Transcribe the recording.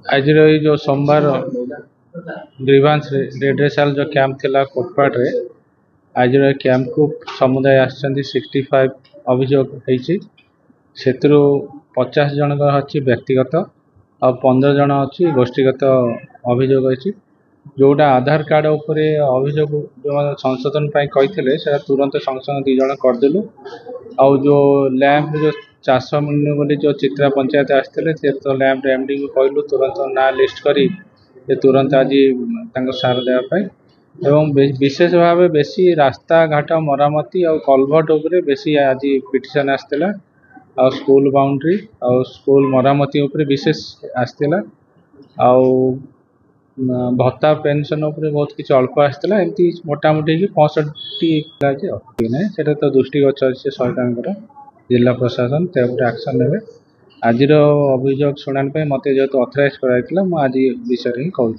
आज जो सोमवार ग्रीवांस रेड्रेसल जो कैंप थिला कोटपाड़ रे आज कैंप को समुदाय आसछन्ती 65 अभियोग होईची सेतरु 50 जन अच्छी व्यक्तिगत और 15 जन अच्छी गोष्ठीगत अभियोग होईची जोटा आधार कार्ड उपरे अभियोग जो संशोधन पाई कहिथिले से तुरंत संशोधन 2 जन करदेलु आउ जो लैंप जो 400 मिलने बोली जो चित्रा पंचायत आसते से तो लैंप एमडी को कहलु तुरंत ना लिस्ट करी से तुरंत आज सार देवाई एवं विशेष भाव बेसी रास्ता घाट मरामती और कलभर्ट उपरे बेसी आज पिटिशन आसला आ स्कूल बाउंड्री और स्कूल मरामती उपरे विशेष आसला आ भत्ता पेंशन उपरे बहुत किसी अल्प आसला एमती मोटामोटी 65 से तो दृष्टिगोचर अच्छे सरकार जिला प्रशासन एक्शन ने आज अभियोग शुणाणी मत जेहतु अथराइज कराइला आज विषय ही कहूँ।